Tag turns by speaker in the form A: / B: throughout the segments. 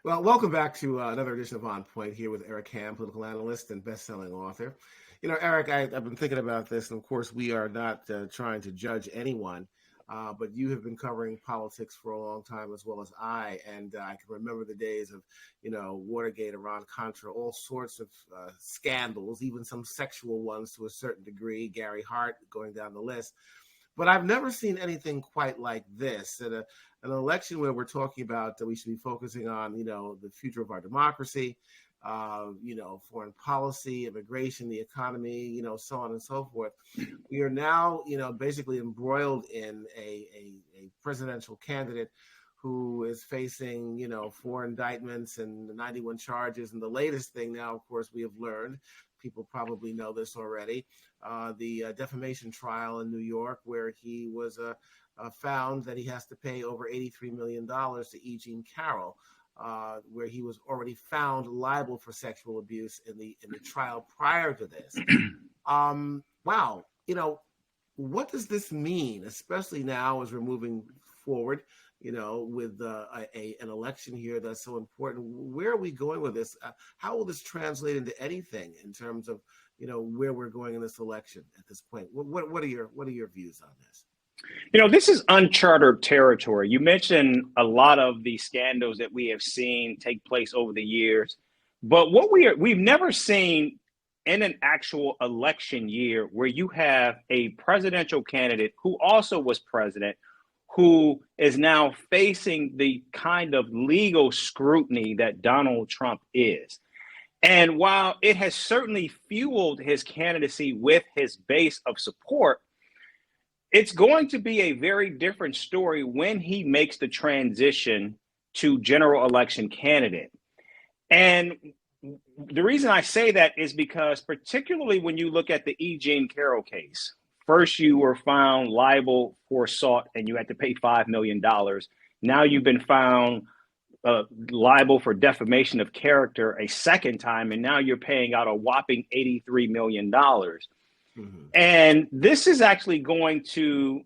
A: Well, welcome back to another edition of On Point here with Eric Ham, political analyst and best-selling author. You know, Eric, I've been thinking about this, and of course, we are not trying to judge anyone, but you have been covering politics for a long time as well as I, and I can remember the days of, Watergate, Iran-Contra, all sorts of scandals, even some sexual ones to a certain degree, Gary Hart going down the list. But I've never seen anything quite like this. At an election where we're talking about that we should be focusing on, the future of our democracy, foreign policy, immigration, the economy, so on and so forth. We are now, basically embroiled in a presidential candidate who is facing, 4 indictments and 91 charges. And the latest thing now, of course, we have learned, people probably know this already, the defamation trial in New York, where he was found that he has to pay over $83 million to Carroll, where he was already found liable for sexual abuse in the trial prior to this. Wow, what does this mean, especially now as we're moving forward, with an election here that's so important? Where are we going with this? How will this translate into anything in terms of, where we're going in this election at this point? What are your views on this?
B: This is uncharted territory. You mentioned a lot of the scandals that we have seen take place over the years, but we've never seen in an actual election year where you have a presidential candidate who also was president, who is now facing the kind of legal scrutiny that Donald Trump is. And while it has certainly fueled his candidacy with his base of support, it's going to be a very different story when he makes the transition to general election candidate. And the reason I say that is because particularly when you look at the Carroll case, first you were found liable for assault and you had to pay $5 million. Now you've been found liable for defamation of character a second time, and now you're paying out a whopping $83 million. Mm-hmm. And this is actually going to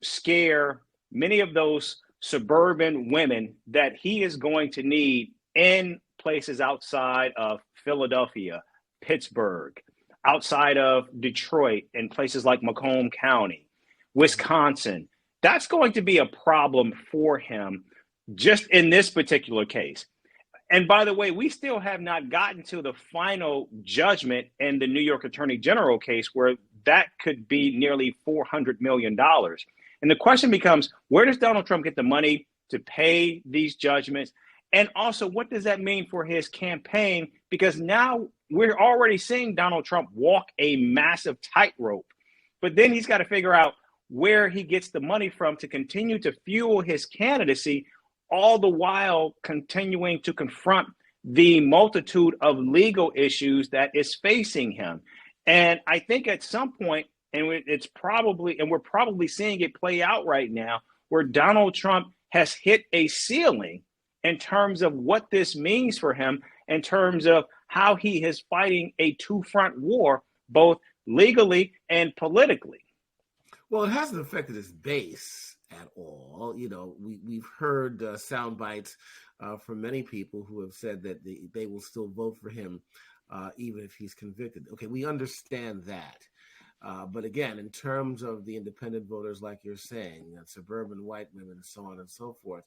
B: scare many of those suburban women that he is going to need in places outside of Philadelphia, Pittsburgh, outside of Detroit, and places like Macomb County, Wisconsin. That's going to be a problem for him just in this particular case. And by the way, we still have not gotten to the final judgment in the New York Attorney General case, where that could be nearly $400 million. And the question becomes, where does Donald Trump get the money to pay these judgments? And also, what does that mean for his campaign? Because now we're already seeing Donald Trump walk a massive tightrope, but then he's got to figure out where he gets the money from to continue to fuel his candidacy, all the while continuing to confront the multitude of legal issues that is facing him. And I think at some point, and we're probably seeing it play out right now, where Donald Trump has hit a ceiling in terms of what this means for him, in terms of how he is fighting a two-front war, both legally and politically.
A: Well, it hasn't affected his base at all. We've heard sound bites from many people who have said that they will still vote for him even if he's convicted. Okay, we understand that. But again, in terms of the independent voters, like you're saying, suburban white women and so on and so forth,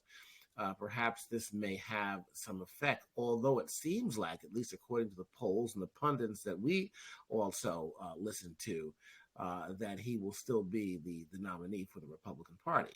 A: perhaps this may have some effect, although it seems like, at least according to the polls and the pundits that we also listen to, that he will still be the nominee for the Republican Party.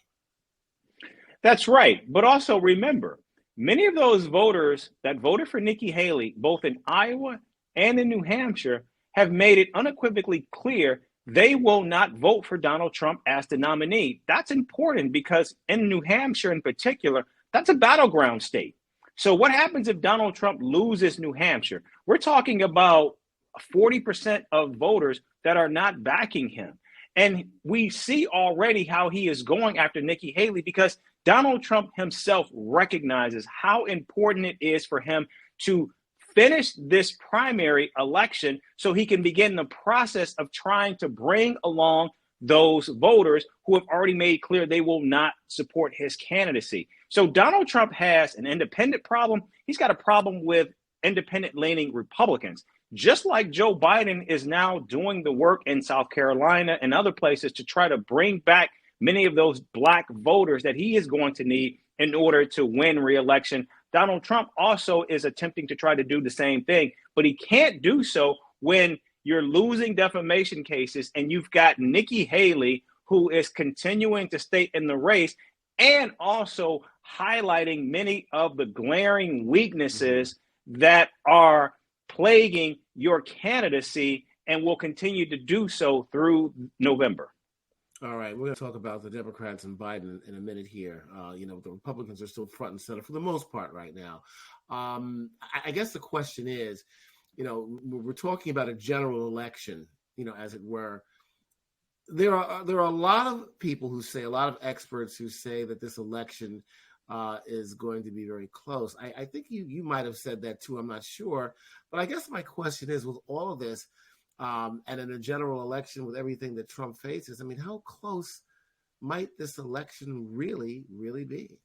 B: That's right. But also remember, many of those voters that voted for Nikki Haley, both in Iowa and in New Hampshire, have made it unequivocally clear they will not vote for Donald Trump as the nominee. That's important because in New Hampshire in particular, that's a battleground state. So what happens if Donald Trump loses New Hampshire? We're talking about 40% of voters that are not backing him. And we see already how he is going after Nikki Haley because Donald Trump himself recognizes how important it is for him to finish this primary election so he can begin the process of trying to bring along those voters who have already made clear they will not support his candidacy. So Donald Trump has an independent problem. He's got a problem with independent-leaning Republicans, just like Joe Biden is now doing the work in South Carolina and other places to try to bring back many of those black voters that he is going to need in order to win re-election. Donald Trump also is attempting to try to do the same thing, but he can't do so when you're losing defamation cases and you've got Nikki Haley, who is continuing to stay in the race and also highlighting many of the glaring weaknesses that are plaguing your candidacy and will continue to do so through November.
A: All right, we're going to talk about the Democrats and Biden in a minute here. The Republicans are still front and center for the most part right now. I guess the question is, we're talking about a general election, as it were. There are a lot of people who say, a lot of experts who say that this election is going to be very close. I think you might have said that too. I'm not sure. But I guess my question is, with all of this, and in a general election with everything that Trump faces, how close might this election really, really be?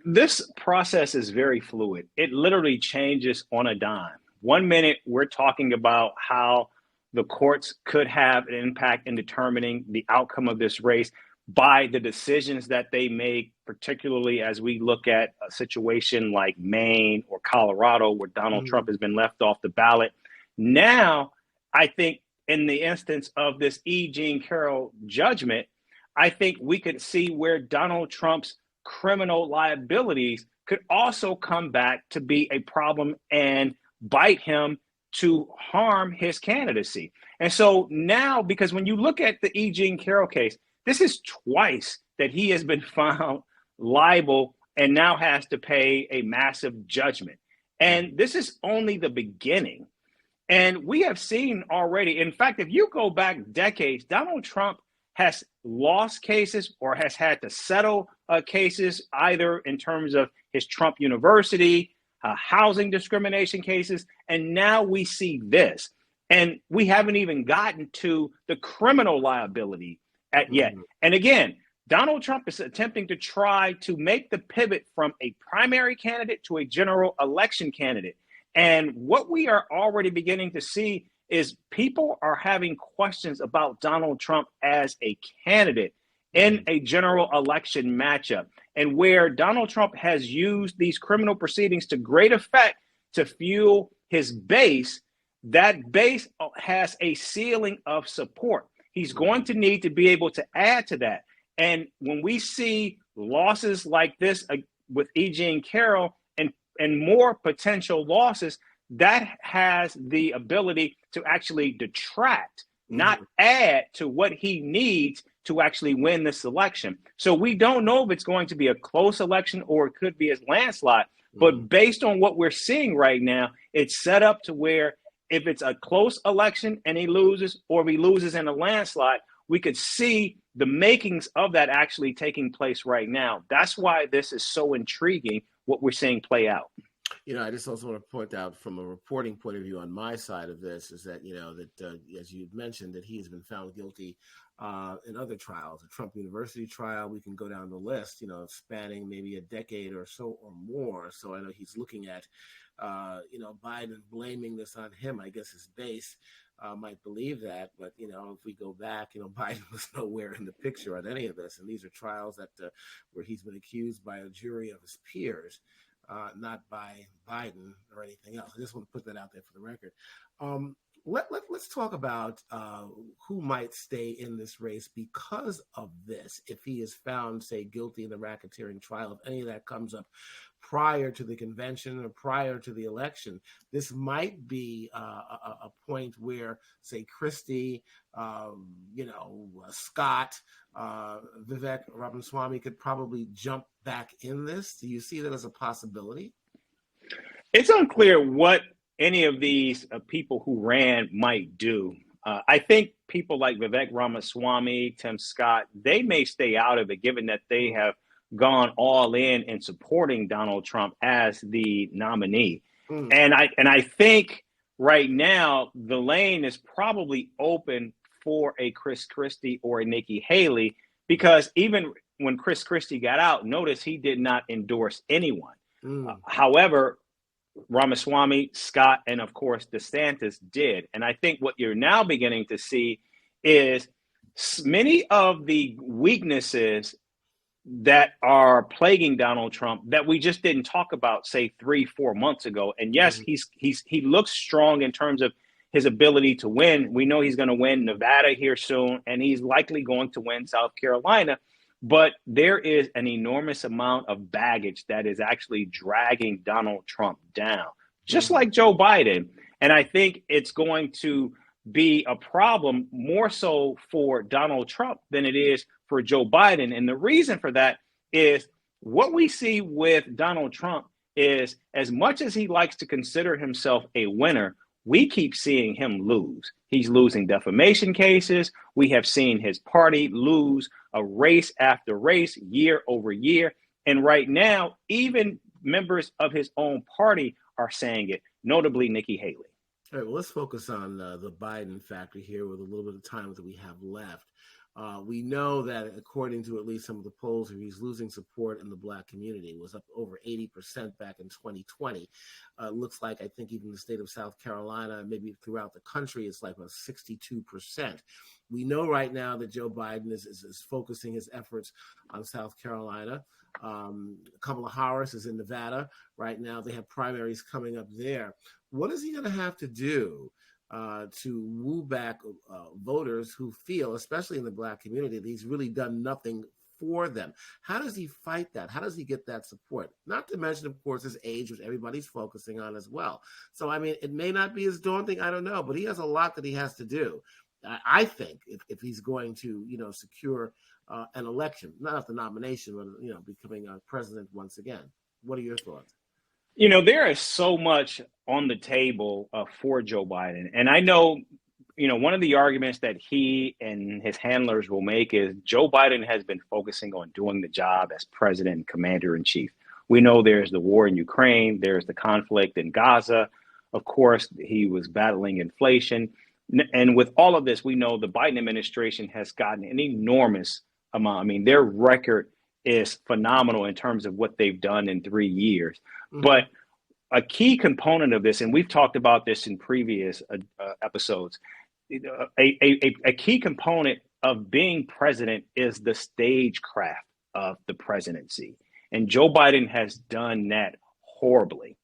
B: This process is very fluid. It literally changes on a dime. 1 minute, we're talking about how the courts could have an impact in determining the outcome of this race by the decisions that they make, particularly as we look at a situation like Maine or Colorado, where Donald Trump has been left off the ballot. Now, I think in the instance of this E. Jean Carroll judgment, I think we could see where Donald Trump's criminal liabilities could also come back to be a problem and bite him to harm his candidacy. And so now, because when you look at the E. Jean Carroll case, this is twice that he has been found liable and now has to pay a massive judgment. And this is only the beginning. And we have seen already, in fact, if you go back decades, Donald Trump has lost cases or has had to settle cases, either in terms of his Trump University, housing discrimination cases. And now we see this. And we haven't even gotten to the criminal liability yet. And again, Donald Trump is attempting to try to make the pivot from a primary candidate to a general election candidate. And what we are already beginning to see is people are having questions about Donald Trump as a candidate in a general election matchup, and where Donald Trump has used these criminal proceedings to great effect to fuel his base. That base has a ceiling of support. He's going to need to be able to add to that. And when we see losses like this with E. Jean Carroll and more potential losses, that has the ability to actually detract, not add to what he needs to actually win this election. So we don't know if it's going to be a close election or it could be a landslide. But based on what we're seeing right now, it's set up to where if it's a close election and he loses, or if he loses in a landslide, we could see the makings of that actually taking place right now. That's why this is so intriguing, what we're seeing play out.
A: I just also want to point out from a reporting point of view on my side of this is that, as you mentioned, that he has been found guilty in other trials, a Trump University trial. We can go down the list, spanning maybe a decade or so or more. So I know he's looking at, Biden blaming this on him. I guess his base might believe that. But, if we go back, Biden was nowhere in the picture on any of this. And these are trials that where he's been accused by a jury of his peers. Not by Biden or anything else. I just want to put that out there for the record. Let's talk about who might stay in this race because of this. If he is found, say, guilty in the racketeering trial, if any of that comes up prior to the convention or prior to the election, this might be a point where, say, Christie, Scott, Vivek Ramaswamy could probably jump back in this. Do you see that as a possibility?
B: It's unclear what any of these people who ran might do. I think people like Vivek Ramaswamy, Tim Scott, they may stay out of it, given that they have gone all in supporting Donald Trump as the nominee. And I think right now the lane is probably open for a Chris Christie or a Nikki Haley, because even when Chris Christie got out, notice he did not endorse anyone.
A: Mm.
B: However, Ramaswamy, Scott, and of course DeSantis did. And I think what you're now beginning to see is many of the weaknesses that are plaguing Donald Trump that we just didn't talk about, say 3-4 months ago. And yes, he looks strong in terms of his ability to win. We know he's going to win Nevada here soon, and he's likely going to win South Carolina. But there is an enormous amount of baggage that is actually dragging Donald Trump down, just like Joe Biden. And I think it's going to be a problem more so for Donald Trump than it is for Joe Biden. And the reason for that is what we see with Donald Trump is, as much as he likes to consider himself a winner, we keep seeing him lose. He's losing defamation cases. We have seen his party lose a race after race, year over year. And right now, even members of his own party are saying it, notably Nikki Haley.
A: All right, well, let's focus on the Biden factor here with a little bit of time that we have left. We know that according to at least some of the polls, he's losing support in the Black community. It was up over 80% back in 2020. Looks like, I think even the state of South Carolina, maybe throughout the country, it's like 62%. We know right now that Joe Biden is focusing his efforts on South Carolina. Kamala Harris is in Nevada right now. They have primaries coming up there. What is he going to have to do to woo back voters who feel, especially in the Black community, that he's really done nothing for them? How does he fight that? How does he get that support? Not to mention, of course, his age, which everybody's focusing on as well. So, I mean, it may not be as daunting, I don't know, but he has a lot that he has to do. I think if he's going to, secure an election, not the nomination, but, becoming a president once again. What are your thoughts?
B: There is so much on the table for Joe Biden. And I know, one of the arguments that he and his handlers will make is Joe Biden has been focusing on doing the job as president and commander in chief. We know there's the war in Ukraine. There's the conflict in Gaza. Of course, he was battling inflation. And with all of this, we know the Biden administration has gotten an enormous amount. I mean, their record is phenomenal in terms of what they've done in 3 years. Mm-hmm. But a key component of this, and we've talked about this in previous episodes, a key component of being president is the stagecraft of the presidency. And Joe Biden has done that horribly.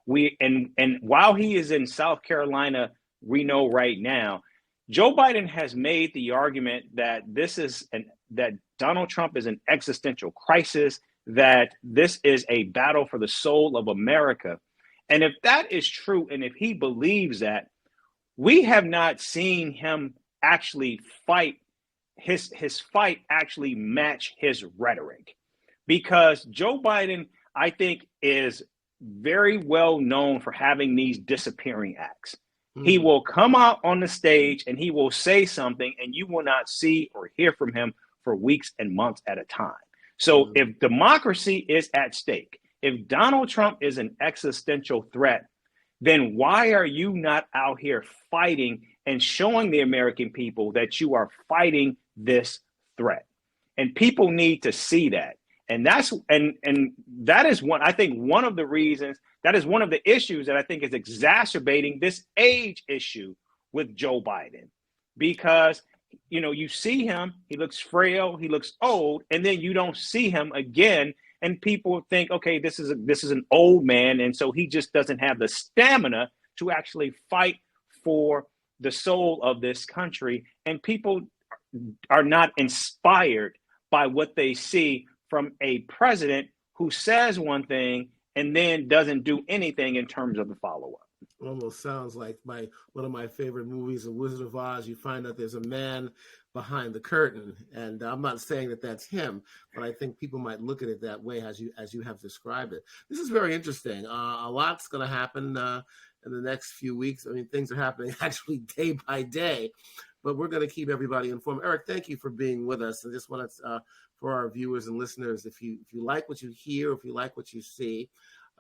B: And while he is in South Carolina, we know right now, Joe Biden has made the argument that that Donald Trump is an existential crisis, that this is a battle for the soul of America. And if that is true, and if he believes that, we have not seen him actually fight, his fight actually match his rhetoric. Because Joe Biden, I think, is very well known for having these disappearing acts. He will come out on the stage and he will say something and you will not see or hear from him for weeks and months at a time. So if democracy is at stake, if Donald Trump is an existential threat, then why are you not out here fighting and showing the American people that you are fighting this threat? And people need to see that. And that is one of the reasons, that is one of the issues that I think is exacerbating this age issue with Joe Biden. Because, you see him, he looks frail, he looks old, and then you don't see him again. And people think, okay, this is an old man. And so he just doesn't have the stamina to actually fight for the soul of this country. And people are not inspired by what they see from a president who says one thing and then doesn't do anything in terms of the follow-up.
A: Almost sounds like one of my favorite movies, The Wizard of Oz. You find out there's a man behind the curtain, and I'm not saying that that's him, but I think people might look at it that way as you have described it. This is very interesting. A lot's going to happen in the next few weeks. I mean, things are happening actually day by day, but we're going to keep everybody informed. Eric, thank you for being with us. I just want to, for our viewers and listeners, if you like what you hear, if you like what you see,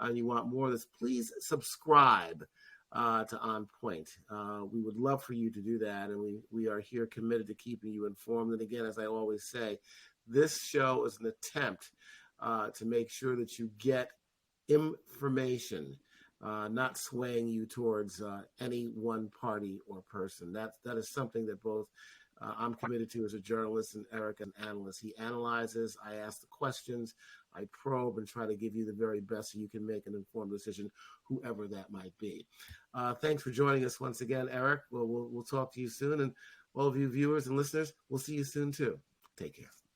A: and you want more of this, please subscribe to On Point. We would love for you to do that, and we are here committed to keeping you informed. And again, as I always say, This show is an attempt to make sure that you get information, not swaying you towards any one party or person. That is something that both I'm committed to as a journalist and Eric an analyst. He analyzes, I ask the questions, I probe and try to give you the very best so you can make an informed decision, whoever that might be. Thanks for joining us once again, Eric. We'll talk to you soon. And all of you viewers and listeners, we'll see you soon too. Take care.